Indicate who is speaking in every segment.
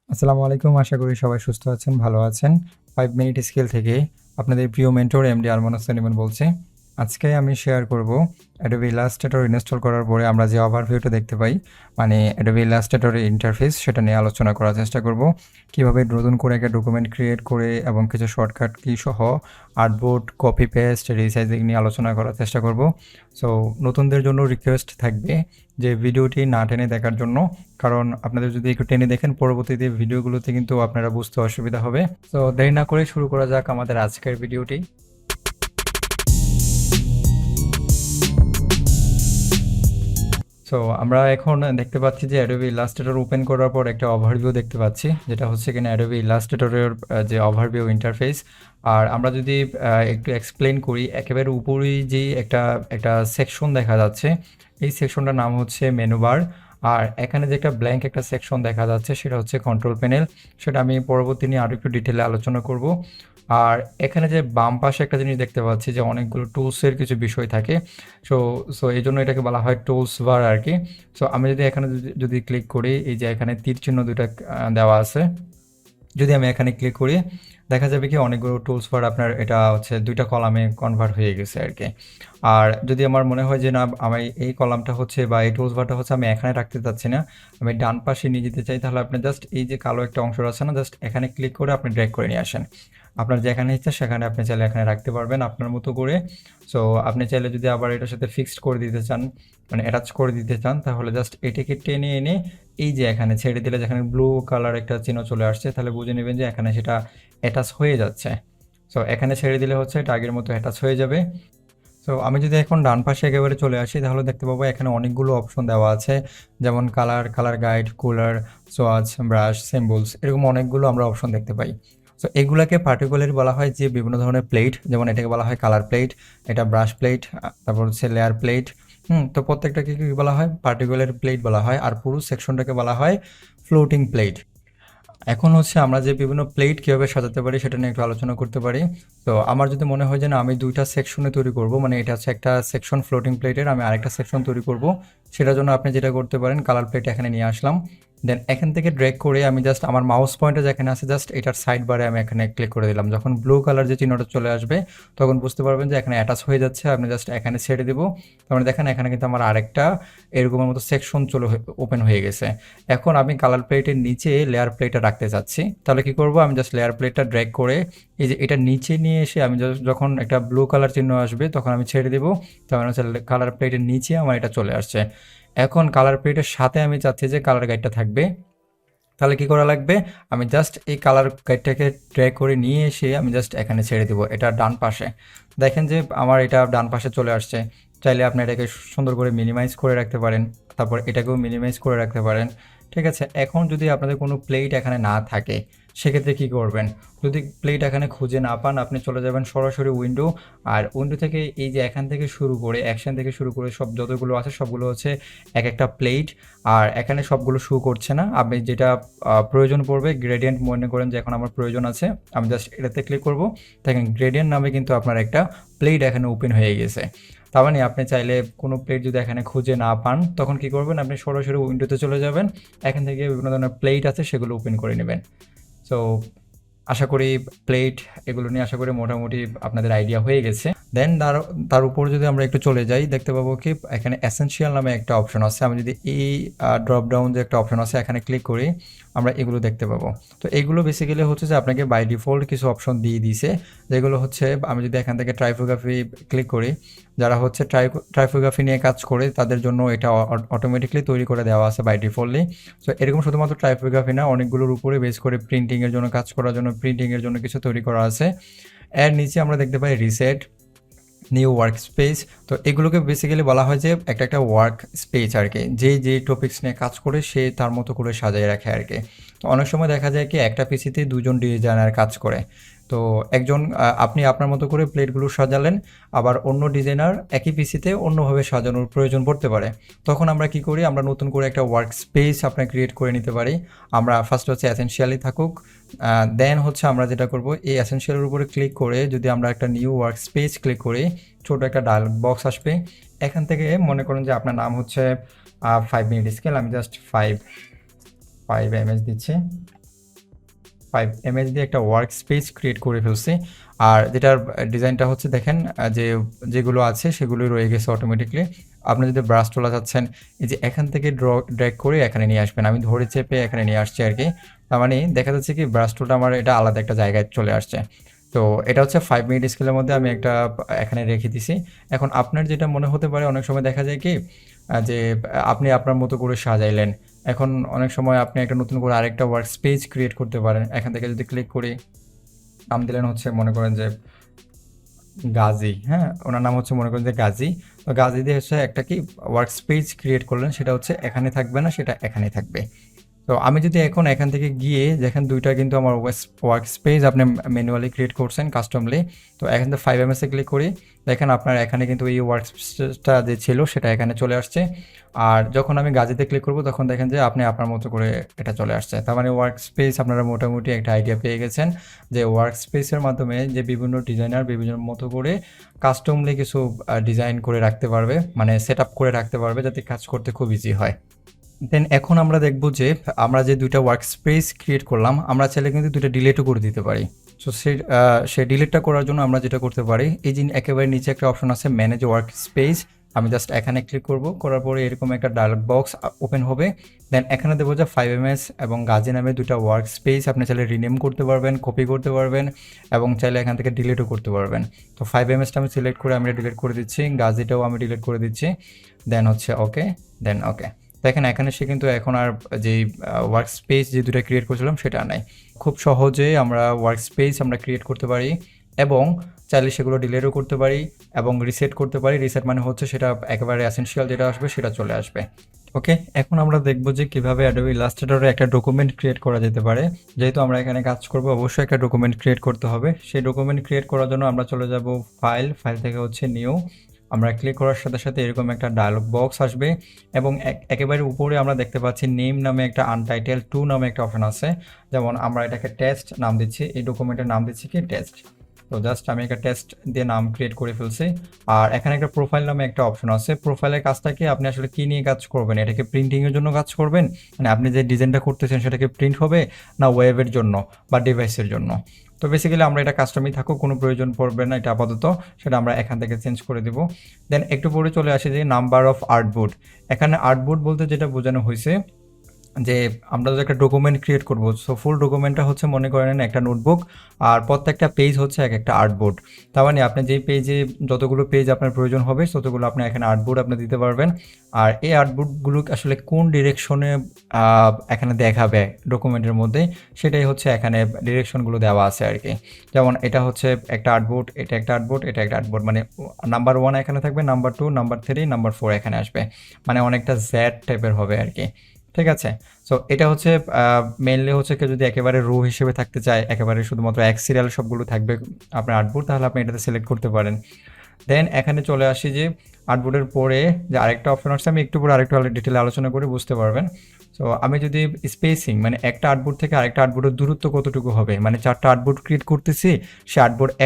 Speaker 1: আসসালামু আলাইকুম। আশা করি সবাই সুস্থ আছেন, ভালো আছেন। 5 মিনিট স্কেল থেকে আপনাদের প্রিয় মেন্টর এমডি আরমান হোসেন ইমন বলছি। আজকে আমি শেয়ার করব Adobe Illustrator ইনস্টল করার পরে আমরা যে ওভারভিউটা দেখতে পাই, মানে Adobe Illustrator এর ইন্টারফেস, সেটা নিয়ে আলোচনা করার চেষ্টা করব। কিভাবে নতুন করে একটা ডকুমেন্ট ক্রিয়েট করে এবং কিছু শর্টকাট কি সহ আর্টবোর্ড, কপি পেস্ট, রিসাইজিং নিয়ে আলোচনা করার চেষ্টা করব। সো নতুনদের জন্য রিকোয়েস্ট থাকবে যে ভিডিওটি না টেনে দেখার জন্য, কারণ আপনাদের যদি একটু টেনে দেখেন পরবর্তীতে ভিডিওগুলোতে কিন্তু আপনারা বুঝতে অসুবিধা হবে। তো দেরি না করে শুরু করা যাক আমাদের আজকের ভিডিওটি। সো আমরা এখন দেখতে পাচ্ছি যে Adobe Illustrator ওপেন করার পর একটা ওভারভিউ দেখতে পাচ্ছি, যেটা হচ্ছে কিনা Adobe Illustrator এর যে ওভারভিউ ইন্টারফেস। আর আমরা যদি একটু এক্সপ্লেন করি, একেবারে উপরেই যে একটা সেকশন দেখা যাচ্ছে, এই সেকশনটার নাম হচ্ছে মেনু বার। আর এখানে যে একটা ব্ল্যাঙ্ক একটা সেকশন দেখা যাচ্ছে সেটা হচ্ছে কন্ট্রোল প্যানেল। সেটা আমি পরবর্তী নিয়ে আরও একটু ডিটেলে আলোচনা করব। আর এখানে যে বাম পাশে একটা জিনিস দেখতে পাচ্ছি যে অনেকগুলো টুলসের কিছু বিষয় থাকে। সো সো এই জন্য এটাকে বলা হয় টুলস বার আর কি। সো আমি যদি এখানে যদি ক্লিক করি, এই যে এখানে তীর চিহ্ন দুইটা দেওয়া আছে, যদি আমি এখানে ক্লিক করি দেখা যাবে কি অনেকগুলো টুলস বার আপনার এটা হচ্ছে দুইটা কলামে কনভার্ট হয়ে গেছে আর কি। আর যদি আমার মনে হয় যে না, আমি এই কলামটা হচ্ছে বা এই টুলস বারটা হচ্ছে আমি এখানে রাখতে চাচ্ছি না, আমি ডান পাশে নিয়ে যেতে চাই, তাহলে আপনি জাস্ট এই যে কালো একটা অংশ আছে না, জাস্ট এখানে ক্লিক করে আপনি ড্র্যাগ করে নিয়ে আসেন। আপনার যেখানে ইচ্ছা সেখানে আপনি চাইলে এখানে রাখতে পারবেন আপনার মতো করে। সো আপনি চাইলে যদি আবার এটার সাথে ফিক্সড করে দিতে চান, মানে অ্যাটাচ করে দিতে চান, তাহলে জাস্ট এটাকে টেনে এনে এই যে এখানে ছেড়ে দিলে যেখানে ব্লু কালার একটা চিহ্ন চলে আসছে, তাহলে বুঝে নেবেন যে এখানে সেটা অ্যাটাচ হয়ে যাচ্ছে। সো এখানে ছেড়ে দিলে হচ্ছে এটা আগের মতো অ্যাটাচ হয়ে যাবে। সো আমি যদি এখন ডান পাশে একেবারে চলে আসি, তাহলে দেখতে পাবো এখানে অনেকগুলো অপশন দেওয়া আছে, যেমন colour guide, cooler, swatch, brush, symbols, এরকম অনেকগুলো আমরা অপশন দেখতে পাই। সো এগুলাকে পার্টিকুলারলি বলা হয় যে বিভিন্ন ধরনের প্লেট, যেমন এটাকে বলা হয় কালার প্লেট, এটা ব্রাশ প্লেট, তারপর হচ্ছে লেয়ার প্লেট। তো প্রত্যেকটাকে কি বলা হয়? পার্টিকুলার প্লেট বলা হয়। আর পুরো সেকশনটাকে বলা হয় ফ্লোটিং প্লেট। এখন হচ্ছে আমরা যে বিভিন্ন প্লেট কীভাবে সাজাতে পারি সেটা নিয়ে একটু আলোচনা করতে পারি। তো আমার যদি মনে হয় যে না, আমি দুইটা সেকশনে তৈরি করব, মানে এটা হচ্ছে একটা সেকশন ফ্লোটিং প্লেটের, আমি আরেকটা সেকশন তৈরি করব, সেটার জন্য আপনি যেটা করতে পারেন, কালার প্লেট এখানে নিয়ে আসলাম, দেন এখান থেকে ড্র্যাগ করে আমি জাস্ট আমার মাউস পয়েন্টার যেখানে আছে জাস্ট এটার সাইড বারে আমি এখানে ক্লিক করে দিলাম। যখন ব্লু কালার যে চিহ্নটা চলে আসবে তখন বুঝতে পারবেন যে এখানে অ্যাটাচ হয়ে যাচ্ছে। আপনি জাস্ট এখানে ছেড়ে দেবো, তারপরে দেখেন এখানে কিন্তু আমার আরেকটা এরকমের মতো সেকশন ওপেন হয়ে গেছে। এখন আমি কালার প্লেটের নিচে লেয়ার প্লেটটা রাখতে চাচ্ছি, তাহলে কি করব, আমি জাস্ট লেয়ার প্লেটটা ড্র্যাগ করে এই যে এটা নিচে নিয়ে এসে আমি যখন একটা ব্লু কালার চিহ্ন আসবে তখন আমি ছেড়ে দেবো, তখন হচ্ছে কালার প্লেটের নিচে আমার এটা চলে আসছে। এখন কালার প্লেটের সাথে আমি চাচ্ছি যে কালার গাইডটা থাকবে, তাহলে কি করা লাগবে, আমি জাস্ট এই কালার গাইডটাকে ড্র্যাগ করে নিয়ে এসে আমি জাস্ট এখানে ছেড়ে দেবো, এটা ডান পাশে। দেখেন যে আমার এটা ডান পাশে চলে আসছে। চাইলে আপনি এটাকে সুন্দর করে মিনিমাইজ করে রাখতে পারেন, তারপর এটাকেও মিনিমাইজ করে রাখতে পারেন। ঠিক আছে, এখন যদি আপনাদের কোনো প্লেট এখানে না থাকে সেক্ষেত্রে কী করবেন, যদি প্লেট এখানে খুঁজে না পান আপনি চলে যাবেন সরাসরি উইন্ডো। আর উইন্ডো থেকে এই যে এখান থেকে শুরু করে অ্যাকশন থেকে শুরু করে সব যতগুলো আছে সবগুলো হচ্ছে এক একটা প্লেট। আর এখানে সবগুলো শো করছে না, আপনি যেটা প্রয়োজন পড়বে, গ্রেডিয়েন্ট মনে করেন যে এখন আমার প্রয়োজন আছে, আমি জাস্ট এটাতে ক্লিক করব, দেখেন গ্রেডিয়েন্ট নামে কিন্তু আপনার একটা প্লেট এখানে ওপেন হয়ে গেছে। তার মানে আপনি চাইলে কোনো প্লেট যদি এখানে খুঁজে না পান তখন কি করবেন, আপনি সরাসরি উইন্ডোতে চলে যাবেন, এখান থেকে বিভিন্ন ধরনের প্লেট আছে সেগুলো ওপেন করে নেবেন। সো আশা করি প্লেট এগুলো নিয়ে আশা করি মোটামুটি আপনাদের আইডিয়া হয়ে গেছে। দেন তার উপর যদি আমরা একটু চলে যাই, দেখতে পাবো কি এখানে এসেনশিয়াল নামে একটা অপশন আছে। আমি যদি এই ড্রপ ডাউন যে একটা অপশন আছে এখানে ক্লিক করি, আমরা এগুলো দেখতে পাবো। তো এগুলো বেসিক্যালি হচ্ছে যে আপনাকে বাই ডিফল্ট কিছু অপশন দিয়ে দিছে, যেগুলো হচ্ছে আমি যদি এখান থেকে টাইপোগ্রাফি ক্লিক করি, যারা হচ্ছে টাইপোগ্রাফি নিয়ে কাজ করে তাদের জন্য এটা অটোমেটিকলি তৈরি করে দেওয়া আছে বাই ডিফল্টলি। সো এরকম শুধুমাত্র টাইপোগ্রাফি না, অনেকগুলোর উপরে বেস করে প্রিন্টিংয়ের জন্য কাজ করার জন্য প্রিন্টিংয়ের জন্য কিছু তৈরি করা আছে। এর নিচে আমরা দেখতে পাই রিসেট, নিউ ওয়ার্ক স্পেস। তো এগুলোকে বেসিক্যালি বলা হয় যে একটা ওয়ার্ক স্পেস আর কি, যে টপিকস নিয়ে কাজ করে সে তার মতো করে সাজিয়ে রাখে আর কি। তো অনেক সময় দেখা যায় কি একটা পিসিতে দুজন ডিজাইনার কাজ করে, তো একজন আপনি আপনার মতো করে প্লেটগুলো সাজালেন, আবার অন্য ডিজাইনার একই পিসিতে অন্যভাবে সাজানোর প্রয়োজন পড়তে পারে। তখন আমরা কি করি, আমরা নতুন করে একটা ওয়ার্ক স্পেস আপনার ক্রিয়েট করে নিতে পারি। আমরা ফার্স্ট হচ্ছে এসেনশিয়ালি থাকুক, দেন হচ্ছে আমরা যেটা করব, এই এসেনশিয়ালের উপরে ক্লিক করে যদি আমরা একটা নিউ ওয়ার্ক স্পেস ক্লিক করি, ছোটো একটা ডায়ালগ বক্স আসবে। এখান থেকে মনে করেন যে আপনার নাম হচ্ছে 5 মিনিট স্কেল, আমি জাস্ট 5 ইমেজ দিচ্ছি। 5 ms দিয়ে একটা ওয়ার্ক স্পেস ক্রিয়েট করে ফেলছি। আর যেটার ডিজাইনটা হচ্ছে দেখেন যে যেগুলো আছে সেগুলোই রয়ে গেছে অটোমেটিকলি। আপনি যদি ব্রাশ তোলা চাচ্ছেন, এই যে এখান থেকে ড্র্যাগ করে এখানে নিয়ে আসবেন, আমি ধরে চেপে এখানে নিয়ে আসছি আর কি। তার মানে দেখা যাচ্ছে কি ব্রাশ টুলটা আমার এটা আলাদা একটা জায়গায় চলে আসছে। তো এটা হচ্ছে 5 মিনিট স্কেলের মধ্যে আমি একটা এখানে রেখে দিছি। এখন আপনার যেটা মনে হতে পারে, অনেক সময় দেখা যায় কি যে আপনি আপনার মতো করে সাজাইলেন। এখন অনেক সময় আপনি একটা নতুন করে আরেকটা ওয়ার্ক স্পেস ক্রিয়েট করতে পারেন। এখান থেকে যদি ক্লিক করি, নাম দিলেন হচ্ছে মনে করেন যে গাজী, হ্যাঁ, ওনার নাম হচ্ছে মনে করেন যে গাজী। তো গাজী দিয়ে হচ্ছে একটা কি ওয়ার্ক স্পেস ক্রিয়েট করলেন, সেটা হচ্ছে এখানে থাকবে না, সেটা এখানে থাকবে। তো আমি যদি এখন এখান থেকে গিয়ে দেখেন দুইটা কিন্তু আমার ওয়ার্ক স্পেস আপনি ম্যানুয়ালি ক্রিয়েট করছেন কাস্টমলি। তো এখান থেকে 5 ms এ ক্লিক করি, দেখেন আপনার এখানে কিন্তু এই ওয়ার্ক স্পেসটা যে ছিল সেটা এখানে চলে আসছে। আর যখন আমি গাজীতে ক্লিক করব তখন দেখেন যে আপনি আপনার মতো করে এটা চলে আসছে। তার মানে ওয়ার্ক স্পেস আপনারা মোটামুটি একটা আইডিয়া পেয়ে গেছেন যে ওয়ার্ক স্পেসের মাধ্যমে যে বিভিন্ন ডিজাইনার বিভিন্ন মতো করে কাস্টমলি কিছু ডিজাইন করে রাখতে পারবে, মানে সেট আপ করে রাখতে পারবে যাতে কাজ করতে খুব ইজি হয়। দেন এখন আমরা দেখব যে আমরা যে দুইটা ওয়ার্ক স্পেস ক্রিয়েট করলাম, আমরা চাইলে কিন্তু দুইটা ডিলিটও করে দিতে পারি। সো সেই ডিলিটটা করার জন্য আমরা যেটা করতে পারি, এই যে একেবারে নিচে একটা অপশন আছে ম্যানেজ ওয়ার্ক স্পেস, আমি জাস্ট এখানে ক্লিক করব, করার পরে এরকম একটা ডায়লগ বক্স ওপেন হবে। দেন এখানে দেবো যে 5 ms এবং গাজী নামে দুইটা ওয়ার্ক স্পেস আপনি চাইলে রিনেম করতে পারবেন, কপি করতে পারবেন এবং চাইলে এখান থেকে ডিলিটও করতে পারবেন। তো 5 ms আমি সিলেক্ট করে আমি ডিলিট করে দিচ্ছি, গাজীটাও আমি ডিলিট করে দিচ্ছি। দেন হচ্ছে ওকে, দেন ওকে। দেখেন এখানে সে কিন্তু এখন আর যেই ওয়ার্ক স্পেস যে দুটো ক্রিয়েট করছিলাম সেটা নাই। খুব সহজে আমরা ওয়ার্ক স্পেস আমরা ক্রিয়েট করতে পারি এবং চাইলে সেগুলো ডিলিটও করতে পারি এবং রিসেট করতে পারি। রিসেট মানে হচ্ছে সেটা একেবারে এসেনশিয়াল যেটা আসবে সেটা চলে আসবে। ওকে, এখন আমরা দেখবো যে কিভাবে অ্যাডোবি ইলাস্ট্রেটরে একটা ডকুমেন্ট ক্রিয়েট করা যেতে পারে। যেহেতু আমরা এখানে কাজ করব, অবশ্যই একটা ডকুমেন্ট ক্রিয়েট করতে হবে। সেই ডকুমেন্ট ক্রিয়েট করার জন্য আমরা চলে যাব ফাইল থেকে হচ্ছে নিউ। আমরা ক্লিক করার সাথে সাথে এরকম একটা ডায়লগ বক্স আসবে এবং একেবারে উপরে আমরা দেখতে পাচ্ছি নেম নামে একটা আনটাইটেল 2 নামে একটা অপশন আছে। যেমন আমরা এটাকে টেস্ট নাম দিচ্ছি, এই ডকুমেন্টের নাম দিচ্ছি কি টেস্ট। তো জাস্ট আমি একটা টেস্ট দিয়ে নাম ক্রিয়েট করে ফেলছি। আর এখানে একটা প্রোফাইল নামে একটা অপশন আছে। প্রোফাইলের কাজটা কি, আপনি আসলে কী নিয়ে কাজ করবেন, এটাকে প্রিন্টিংয়ের জন্য কাজ করবেন, মানে আপনি যে ডিজাইনটা করতেছেন সেটাকে প্রিন্ট হবে না ওয়েবের জন্য বা ডিভাইসের জন্য। তো বেসিক্যালি আমরা এটা কাস্টমই থাকুক, কোনো প্রয়োজন পড়বে না এটা আপাতত, সেটা আমরা এখান থেকে চেঞ্জ করে দিব। দেন একটু পরে চলে আসে যে নাম্বার অফ আর্টবোর্ড। এখানে আর্টবোর্ড বলতে যেটা বোঝানো হয়েছে যে আমরা যদি একটা ডকুমেন্ট ক্রিয়েট করব, সো ফুল ডকুমেন্টটা হচ্ছে মনে করেন একটা নোটবুক আর প্রত্যেকটা পেজ হচ্ছে এক একটা আর্টবোর্ড। তার মানে আপনি যেই পেজে যতগুলো পেজ আপনার প্রয়োজন হবে ততগুলো আপনি এখানে আর্টবোর্ড আপনি দিতে পারবেন। আর এই আর্টবোর্ডগুলো আসলে কোন ডিরেকশনে এখানে দেখাবে ডকুমেন্টের মধ্যে, সেটাই হচ্ছে এখানে ডিরেকশনগুলো দেওয়া আছে আর কি। যেমন এটা হচ্ছে একটা আর্টবোর্ড, এটা একটা আর্টবোর্ড, এটা একটা আর্টবোর্ড, মানে নাম্বার 1 এখানে থাকবে, নাম্বার 2, নাম্বার 3, নাম্বার 4 এখানে আসবে, মানে অনেকটা জ্যাড টাইপের হবে আর কি। ঠিক আছে, সো এটা হচ্ছে মেইনলি হচ্ছে কেউ যদি একেবারে রো হিসেবে থাকতে চায়, একেবারে শুধুমাত্র এক সিরিয়াল সবগুলো থাকবে আপনার আর্টবোর্ড, তাহলে আপনি এটাতে সিলেক্ট করতে পারেন। দেন এখানে চলে আসি যে আর্টবোর্ডের পরে যে আরেকটা অপশন আছে, আমি একটু পরে আরেকটু ডিটেলে আলোচনা করে বুঝতে পারবেন। সো আমি যদি স্পেসিং, মানে একটা আর্টবোর্ড থেকে আরেকটা আর্টবোর্ডের দূরত্ব কতটুকু হবে, মানে 4টা আর্টবোর্ড ক্রিয়েট করতেছি, সে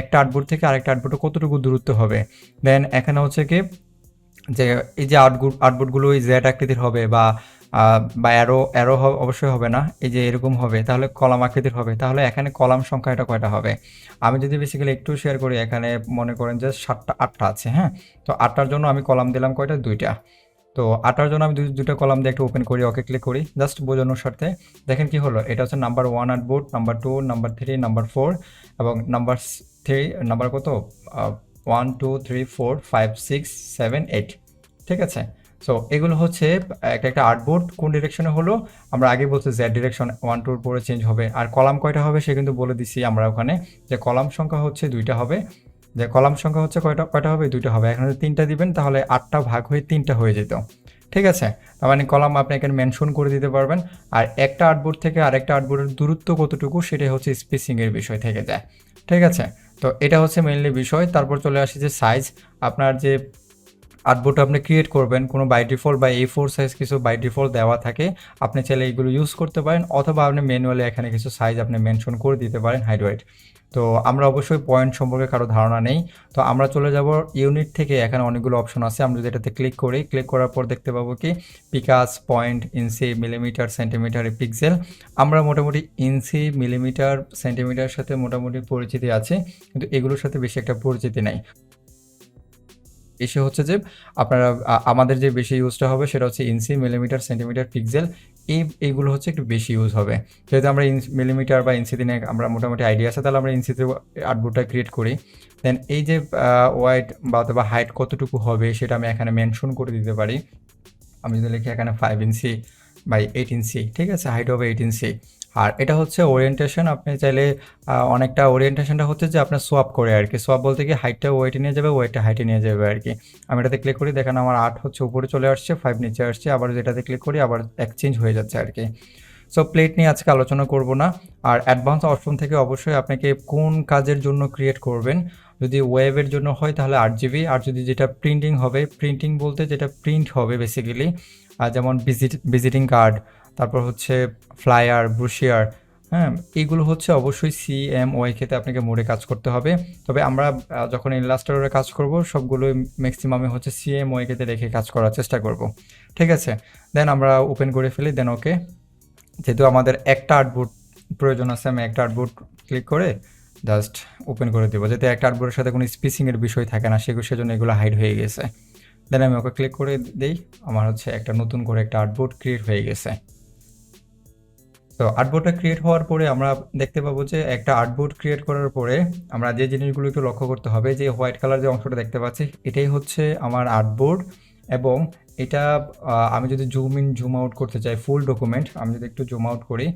Speaker 1: একটা আর্টবোর্ড থেকে আরেকটা আর্টবোর্ডে কতটুকু দূরত্ব হবে। দেন এখানে হচ্ছে কি যে এই যে আর্টবোর্ডগুলো ওই জেড আকৃতির হবে বা অ্যারো অবশ্যই হবে না, এই যে এরকম হবে, তাহলে কলাম আকৃতির হবে, তাহলে এখানে কলাম সংখ্যা এটা কয়টা হবে। আমি যদি বেসিক্যালি একটু শেয়ার করি, এখানে মনে করেন যে 8টা আছে, হ্যাঁ। তো 8টার জন্য আমি কলাম দিলাম কয়টা, 2টা। তো 8টার জন্য আমি দুটো কলাম দিয়ে একটা ওপেন করি, ওকে ক্লিক করি জাস্ট বোঝানোর স্বার্থে। দেখেন কি হলো, এটা হচ্ছে number 1 artboard, number 2, number 3, number 4 এবং নাম্বার কত 1 2 3 4 5 6 7 8। ঠিক আছে, সো এগুলো হচ্ছে একটা আর্টবোর্ড কোন ডিরেকশনে হলো, আমরা আগে বলছি জেড ডিরেকশন 1 2 পরে চেঞ্জ হবে। আর কলাম কয়টা হবে সে কিন্তু বলে দিছি আমরা ওখানে, যে কলাম সংখ্যা হচ্ছে 2টা হবে, যে কলাম সংখ্যা হচ্ছে কয়টা হবে, 2টা হবে। এখন যদি 3টা দিবেন তাহলে 8টা ভাগ হয়ে 3টা হয়ে যেত। ঠিক আছে, তার মানে কলাম আপনি এখানে মেনশন করে দিতে পারবেন। আর একটা আর্টবোর্ড থেকে আরেকটা আর্টবোর্ডের দূরত্ব কতটুকু সেটাই হচ্ছে স্পেসিংয়ের বিষয় থেকে যায়। ঠিক আছে, তো এটা হচ্ছে মেইনলি বিষয়। তারপর চলে আসি যে সাইজ, আপনার যে আর্টবোর্ড আপনি ক্রিয়েট করবেন, কোনো বাই ডিফল্ট বা A4 সাইজ কিছু বাই ডিফল্ট দেওয়া থাকে, আপনি চাইলে এইগুলো ইউজ করতে পারেন, অথবা আপনি ম্যানুয়ালি এখানে কিছু সাইজ আপনি মেনশন করে দিতে পারেন হাইট ওয়েট। তো আমরা অবশ্যই পয়েন্ট সম্পর্কে কারো ধারণা নেই, তো আমরা চলে যাব ইউনিট থেকে। এখানে অনেকগুলো অপশন আছে, আমরা যদি এটাতে ক্লিক করি, ক্লিক করার পর দেখতে পাবো কি পিকাস, পয়েন্ট, ইঞ্চি, মিলিমিটার, সেন্টিমিটার, পিক্সেল। আমরা মোটামুটি ইঞ্চি, মিলিমিটার, সেন্টিমিটার সাথে মোটামুটি পরিচিতি আছে, কিন্তু এগুলোর সাথে বেশি একটা পরিচিতি নাই। এসে হচ্ছে যে আপনারা আমাদের যে বেশি ইউজটা হবে সেটা হচ্ছে ইঞ্চি, মিলিমিটার, সেন্টিমিটার, পিক্সেল। এইগুলো হচ্ছে একটু বেশি ইউজ হবে। যেহেতু আমরা মিলিমিটার বা ইঞ্চি দিনে আমরা মোটামুটি আইডিয়া আছে, তাহলে আমরা ইঞ্চিতে আর্টবোর্ডটা ক্রিয়েট করি। দেন এই যে ওয়াইড বা অথবা হাইট কতটুকু হবে সেটা আমি এখানে মেনশন করে দিতে পারি। আমি যদি লিখি এখানে 5 ইঞ্চি বাই 8 ইঞ্চি, ঠিক আছে, হাইট হবে 8 ইঞ্চি। আর এটা হচ্ছে ওরিয়েন্টেশন। আপনি চাইলে অনেকটা ওরিয়েন্টেশনটা হচ্ছে যে আপনার সোয়াপ করে আর কি। সোয়াপ বলতে কি হাইটটা ওয়েটে নিয়ে যাবে, ওয়েটটা হাইটে নিয়ে যাবে আর কি। আমি এটাতে ক্লিক করি, দেখেন আমার 8 হচ্ছে উপরে চলে আসছে, 5 নিচে আসছে, আবার যেটাতে ক্লিক করি আবার এক্সচেঞ্জ হয়ে যাচ্ছে আর কি। সো প্লেট নিয়ে আজকে আলোচনা করব না। আর অ্যাডভান্স অপশন থেকে অবশ্যই আপনাকে কোন কাজের জন্য ক্রিয়েট করবেন। যদি ওয়েবের জন্য হয় তাহলে 8 GB, আর যদি যেটা প্রিন্টিং হবে, প্রিন্টিং বলতে যেটা প্রিন্ট হবে বেসিক্যালি, যেমন ভিজিটিং কার্ড, তারপর হচ্ছে ফ্লায়ার, ব্রোশিয়ার, হ্যাঁ, এইগুলো হচ্ছে অবশ্যই CMYK তে আপনাকে মোডে কাজ করতে হবে। তবে আমরা যখন ইলাস্ট্রেটরে কাজ করব সবগুলো ম্যাক্সিমামে হচ্ছে CMYK তে রেখে কাজ করার চেষ্টা করব, ঠিক আছে। দেন আমরা ওপেন করে ফেলি, দেন ওকে। যেহেতু আমাদের একটা আর্টবোর্ড প্রয়োজন আছে, আমি একটা আর্টবোর্ড ক্লিক করে জাস্ট ওপেন করে দেবো, যাতে একটা আর্টবোর্ডের সাথে কোনো স্পেসিংয়ের বিষয় থাকে না, সেজন্য এগুলো হাইড হয়ে গেছে। দেন আমি ওকে ক্লিক করে দিই, আমার হচ্ছে একটা নতুন করে একটা আর্টবোর্ড ক্রিয়েট হয়ে গেছে। তো আর্টবোর্ডটা ক্রিয়েট হওয়ার পরে আমরা দেখতে পাবো যে একটা আর্টবোর্ড ক্রিয়েট করার পরে আমরা যে জিনিসগুলো একটু লক্ষ্য করতে হবে, যে হোয়াইট কালার যে অংশটা দেখতে পাচ্ছি এটাই হচ্ছে আমার আর্টবোর্ড। এবং এটা আমি যদি জুম ইন জুম আউট করতে চাই ফুল ডকুমেন্ট, আমি যদি একটু জুম আউট করি,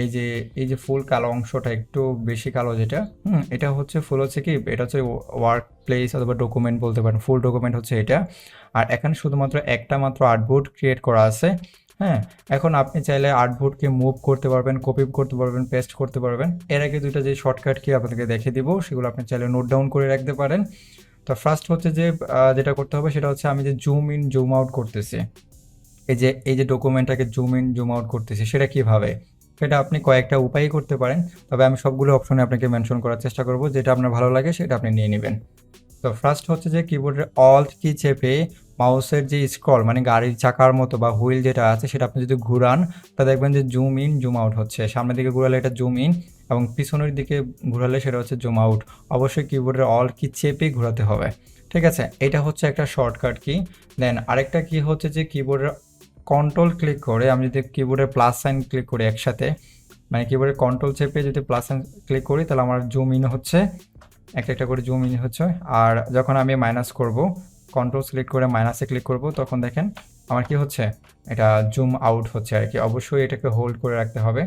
Speaker 1: এই যে ফুল কালো অংশটা, একটু বেশি কালো যেটা, এটা হচ্ছে ফুল হচ্ছে কি, এটা হচ্ছে ওয়ার্ক প্লেস অথবা ডকুমেন্ট বলতে পারেন, ফুল ডকুমেন্ট হচ্ছে এটা। আর এখানে শুধুমাত্র একটা মাত্র আর্টবোর্ড ক্রিয়েট করা আছে। হ্যাঁ, এখন আপনি চাইলে আর্টবোর্ডকে মুভ করতে পারবেন, কপি করতে পারবেন, পেস্ট করতে পারবেন। এর আগে দুইটা যে শর্টকাট কি আপনাদেরকে দেখিয়ে দিব, সেগুলো আপনি চাইলে নোট ডাউন করে রাখতে পারেন। তো ফার্স্ট হচ্ছে যে যেটা করতে হবে সেটা হচ্ছে আমি যে জুম ইন জুম আউট করতেছি, এই যে ডকুমেন্টটাকে জুম ইন জুম আউট করতেছি, সেটা কীভাবে, সেটা আপনি কয়েকটা উপায়ই করতে পারেন। তবে আমি সবগুলো অপশনে আপনাকে মেনশন করার চেষ্টা করব, যেটা আপনার ভালো লাগে সেটা আপনি নিয়ে নেবেন। তো ফার্স্ট হচ্ছে যে কিবোর্ডের অল্ট কি চেপে মাউসের যে স্ক্রল, মানে গাড়ির চাকার মতো বা হুইল যেটা আছে সেটা আপনি যদি ঘুরান, তা দেখবেন যে জুম ইন জুম আউট হচ্ছে। সামনের দিকে ঘুরালে এটা জুম ইন, এবং পিছনের দিকে ঘুরালে সেটা হচ্ছে জুম আউট। অবশ্যই কিবোর্ডের অল্ট কি চেপে ঘোরাতে হবে, ঠিক আছে। এটা হচ্ছে একটা শর্টকাট কি। দেন আরেকটা কি হচ্ছে যে কিবোর্ডের কন্ট্রোল ক্লিক করে আমি যদি কিবোর্ডের প্লাস সাইন ক্লিক করি একসাথে, মানে কিবোর্ডের কন্ট্রোল চেপে যদি প্লাস সাইন ক্লিক করি, তাহলে আমার জুম ইন হচ্ছে, একটা একটা করে জুম ইন হচ্ছে। আর যখন আমি মাইনাস করব, কন্ট্রোল সিলেক্ট করে মাইনাসে ক্লিক করব, তখন দেখেন আমার কি হচ্ছে, এটা জুম আউট হচ্ছে আর কি। অবশ্যই এটাকে হোল্ড করে রাখতে হবে।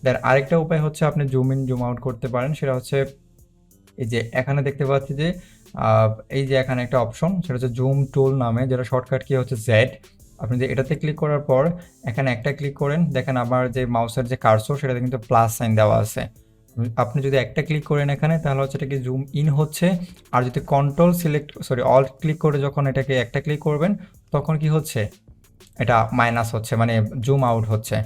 Speaker 1: দেন আরেকটা উপায় হচ্ছে আপনি জুম ইন জুম আউট করতে পারেন, সেটা হচ্ছে এই যে এখানে দেখতে পাচ্ছি যে এই যে এখানে একটা অপশন, সেটা হচ্ছে জুম টুল নামে, যেটা শর্টকাট কি হচ্ছে জেড। আপনি যে এটাতে ক্লিক করার পর এখানে একটা ক্লিক করেন, দেখেন আমার যে মাউসের যে কার্সর সেটাতে কিন্তু প্লাস সাইন দেওয়া আছে। আপনি যদি একটা ক্লিক করেন এখানে, তাহলে হচ্ছে এটাকে জুম ইন হচ্ছে। আর যদি অল্ট ক্লিক করে যখন এটাকে একটা ক্লিক করবেন, তখন কি হচ্ছে, এটা মাইনাস হচ্ছে, মানে জুম আউট হচ্ছে।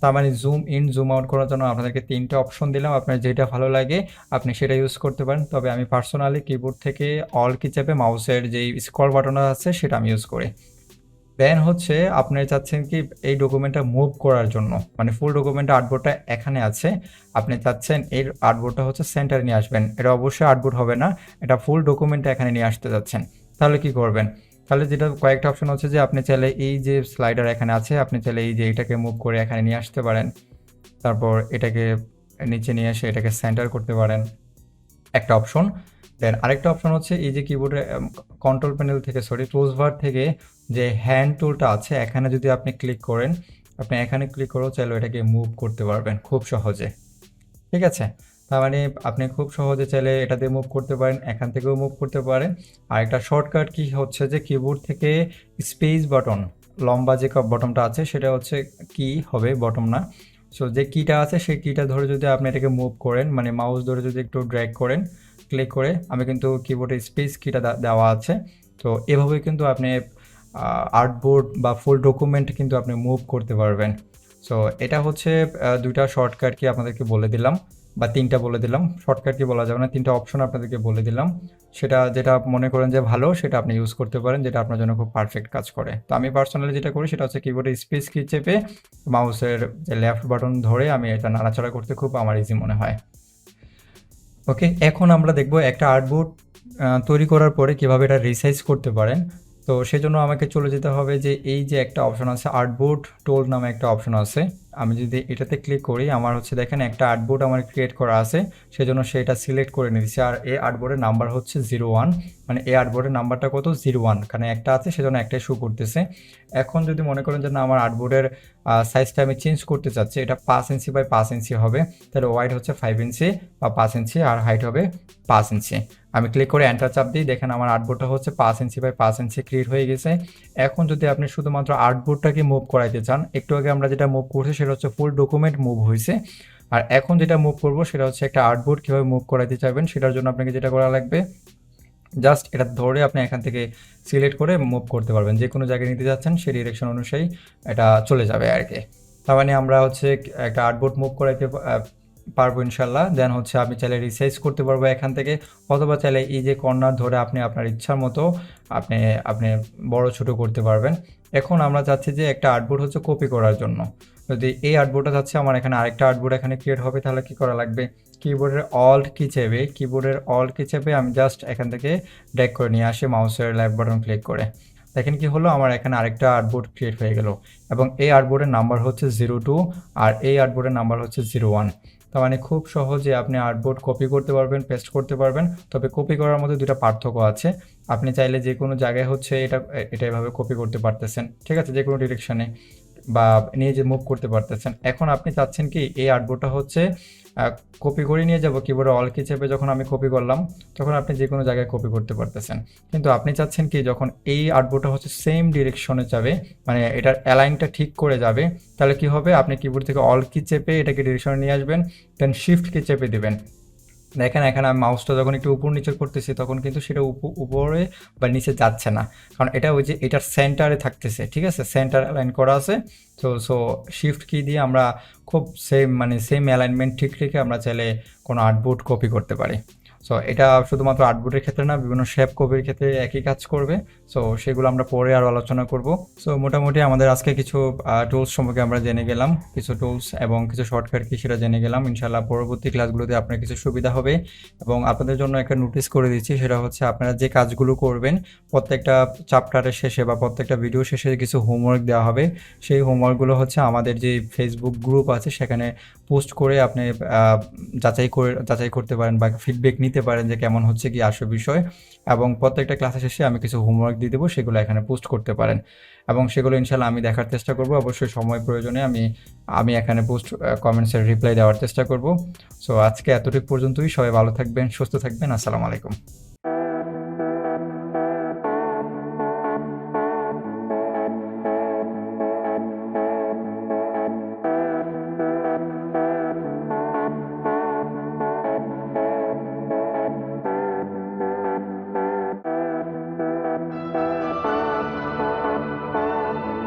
Speaker 1: তার মানে জুম ইন জুম আউট করার জন্য আপনাদেরকে 3টা অপশন দিলাম, আপনার যেটা ভালো লাগে আপনি সেটা ইউজ করতে পারেন। তবে আমি পার্সোনালি কিবোর্ড থেকে অল কি চেপে মাউসের যেই স্ক্রল বাটন আছে সেটা আমি ইউজ করি। দেন হচ্ছে আপনি চাচ্ছেন কি এই ডকুমেন্টটা মুভ করার জন্য, মানে ফুল ডকুমেন্টটা আর্টবোর্ডটা এখানে আছে, আপনি চাচ্ছেন এই আর্টবোর্ডটা হচ্ছে সেন্টারে নিয়ে আসবেন। এটা অবশ্যই আর্টবোর্ড হবে না, এটা ফুল ডকুমেন্টটা এখানে নিয়ে আসতে যাচ্ছেন। তাহলে কি করবেন, তাহলে যেটা কয়েকটা অপশন হচ্ছে যে আপনি চাইলে এই যে স্লাইডার এখানে আছে, আপনি চাইলে এই যে এটাকে মুভ করে এখানে নিয়ে আসতে পারেন। তারপর এটাকে নিচে নিয়ে এসে এটাকে সেন্টার করতে পারেন, একটা অপশন। দেন আরেকটা অপশন হচ্ছে এই যে কিবোর্ডের কন্ট্রোল প্যানেল থেকে টুলস বার থেকে যে হ্যান্ড টুলটা আছে, এখানে যদি আপনি ক্লিক করেন, আপনি এখানে ক্লিক করেও চাইলে এটাকে মুভ করতে পারবেন খুব সহজে, ঠিক আছে। তার মানে আপনি খুব সহজে চাইলে এটাতে মুভ করতে পারেন, এখান থেকেও মুভ করতে পারেন। আর একটা শর্টকাট কি হচ্ছে যে কিবোর্ড থেকে স্পেস বাটন, লম্বা যে বটনটা আছে সেটা হচ্ছে কি হবে, বটন না। সো যে কিটা আছে সেই কিটা ধরে যদি আপনি এটাকে মুভ করেন, মানে মাউস ধরে যদি একটু ড্র্যাগ করেন, ক্লিক করে, আমি কিন্তু কিবোর্ডে স্পেস কিটা দেওয়া আছে, তো এভাবে কিন্তু আপনি আর্টবোর্ড বা ফুল ডকুমেন্ট কিন্তু আপনি মুভ করতে পারবেন। সো এটা হচ্ছে দুইটা শর্টকাট কি আপনাদেরকে বলে দিলাম, বা তিনটা বলে দিলাম, শর্টকাট কি বলা যাবে না, তিনটা অপশন আপনাদেরকে বলে দিলাম। সেটা যেটা মনে করেন যে ভালো সেটা আপনি ইউজ করতে পারেন, যেটা আপনার জন্য খুব পারফেক্ট কাজ করে। তো আমি পার্সোনালি যেটা করি সেটা হচ্ছে কিবোর্ডে স্পেস কি চেপে মাউসের যে লেফট বাটন ধরে আমি এটা নাড়াচাড়া করতে খুব আমার ইজি মনে হয়। ওকে, এখন আমরা দেখব একটা আর্টবোর্ড তৈরি করার পরে কীভাবে এটা রিসাইজ করতে পারেন। তো সেজন্য আমাকে চলে যেতে হবে যে এই যে একটা অপশন আছে আর্টবোর্ড টোল নামে একটা অপশন আছে, আমি যদি এটাতে ক্লিক করি আমার হচ্ছে দেখেন একটা আর্টবোর্ড আমার ক্রিয়েট করা আছে, সেজন্য সেটা সিলেক্ট করে নিয়েছি। আর এই আর্টবোর্ডের নাম্বার হচ্ছে 01, মানে এই আর্টবোর্ডের নাম্বারটা কত 01, কারণ একটা আছে সেজন্য একটাই শো করতেছে। এখন যদি মনে করেন যে না আমার আর্টবোর্ডের সাইজটা আমি চেঞ্জ করতে চাচ্ছি, এটা 5 ইঞ্চি বাই 5 ইঞ্চি হবে, তাহলে ওয়াইড হচ্ছে 5 ইঞ্চি বা 5 ইঞ্চি, আর হাইট হবে 5 ইঞ্চি। আমি ক্লিক করে এন্টার চাপ দিই, দেখেন আমার আর্টবোর্ডটা হচ্ছে 5 ইঞ্চি বাই 5 ইঞ্চি ক্রিয়েট হয়ে গেছে। এখন যদি আপনি শুধুমাত্র আর্টবোর্ডটাকে মুভ করাইতে চান, একটু আগে আমরা যেটা মুভ করছি সেটা হচ্ছে ফুল ডকুমেন্ট মুভ হয়েছে, আর এখন যেটা মুভ করব সেটা হচ্ছে একটা আর্টবোর্ড কীভাবে মুভ করাইতে চাইবেন, সেটার জন্য আপনাকে যেটা করা লাগবে জাস্ট এটা ধরে আপনি এখান থেকে সিলেক্ট করে মুভ করতে পারবেন, যে কোনো জায়গায় নিতে যাচ্ছেন সেই ডিরেকশন অনুযায়ী এটা চলে যাবে আর কি। তার মানে আমরা হচ্ছে একটা আর্টবোর্ড মুভ করাইতে পারবো ইনশাল্লাহ। দেন হচ্ছে আপনি চাইলে রিসাইজ করতে পারবো এখান থেকে, অথবা চাইলে এই যে কর্নার ধরে আপনি আপনার ইচ্ছার মতো আপনি আপনি বড় ছোট করতে পারবেন। এখন আমরা চাচ্ছি যে একটা আর্টবোর্ড হচ্ছে কপি করার জন্য, যদি এই আর্টবোর্ডটা চাচ্ছে আমার এখানে আরেকটা আর্টবোর্ড এখানে ক্রিয়েট হবে, তাহলে কি করা লাগবে, কিবোর্ডের অল্ট কি চেপে আমি জাস্ট এখান থেকে ড্র্যাগ করে নিয়ে আসি মাউসের লেফট বাটন ক্লিক করে। দেখেন কি হলো, আমার এখানে আরেকটা আর্টবোর্ড ক্রিয়েট হয়ে গেল, এবং এই আর্টবোর্ডের নাম্বার হচ্ছে 02 আর এই আর্টবোর্ডের নাম্বার হচ্ছে 01। তার মানে খুব সহজে আপনি আর্টবোর্ড কপি করতে পারবেন, পেস্ট করতে পারবেন। তবে কপি করার মধ্যে দুটো পার্থক্য আছে, আপনি চাইলে যে কোনো জায়গায় হচ্ছে এটা এভাবে কপি করতে পারতেছেন, ঠিক আছে, যে কোনো ডিরেকশনে বা নিয়ে যে মুভ করতে পারতেছেন। এখন আপনি চাচ্ছেন কি এই আর্টবোর্ডটা হচ্ছে কপি করে নিয়ে যাব, কিবোর্ডে অল কি চেপে যখন আমি কপি করলাম তখন আপনি যে কোনো জায়গায় কপি করতে পারতেছেন। কিন্তু আপনি চাচ্ছেন কি যখন এই আর্টবোর্ডটা হচ্ছে সেম ডিরেকশনে যাবে, মানে এটার অ্যালাইনটা ঠিক করে যাবে, তাহলে কি হবে, আপনি কিবোর্ড থেকে অল কি চেপে এটাকে ডিরেকশনে নিয়ে আসবেন, দেন শিফট কি চেপে দেবেন। দেখেন এখানে আমি মাউসটা যখন একটু উপর নিচে করতেছি তখন কিন্তু সেটা উপরে বা নিচে যাচ্ছে না, কারণ এটা ওই যে এটার সেন্টারে থাকতেছে, ঠিক আছে, সেন্টার অ্যালাইন করা আছে। সো শিফট কি দিয়ে আমরা খুব সেম অ্যালাইনমেন্ট ঠিক রেখে আমরা চাইলে কোনো আর্টবোর্ড কপি করতে পারি। সো এটা শুধুমাত্র আর্টবোর্ডের ক্ষেত্রে না, বিভিন্ন শেপ কপির ক্ষেত্রে একই কাজ করবে। সো সেগুলো আমরা পরে আরও আলোচনা করব। সো মোটামুটি আমাদের আজকে কিছু টুলস সম্পর্কে আমরা জেনে গেলাম, কিছু টুলস এবং কিছু শর্টকাট কি সেটা জেনে গেলাম। ইনশাআল্লাহ পরবর্তী ক্লাসগুলোতে আপনার কিছু সুবিধা হবে। এবং আপনাদের জন্য একটা নোটিস করে দিচ্ছি, সেটা হচ্ছে আপনারা যে কাজগুলো করবেন প্রত্যেকটা চ্যাপ্টারের শেষে বা প্রত্যেকটা ভিডিও শেষে কিছু হোমওয়ার্ক দেওয়া হবে। সেই হোমওয়ার্কগুলো হচ্ছে আমাদের যে ফেসবুক গ্রুপ আছে সেখানে পোস্ট করে আপনি যাচাই করতে পারেন বা ফিডব্যাক নিতে পারেন যে কেমন হচ্ছে কি আসল বিষয়। এবং প্রত্যেকটা ক্লাসের শেষে আমি কিছু হোমওয়ার্ক দিয়ে দেবো, সেগুলো এখানে পোস্ট করতে পারেন এবং সেগুলো ইনশাল্লাহ আমি দেখার চেষ্টা করব। অবশ্যই সময় প্রয়োজনে আমি এখানে পোস্ট কমেন্টসের রিপ্লাই দেওয়ার চেষ্টা করব। সো আজকে এতটুকু পর্যন্তই, সবাই ভালো থাকবেন, সুস্থ থাকবেন, আসসালামু আলাইকুম।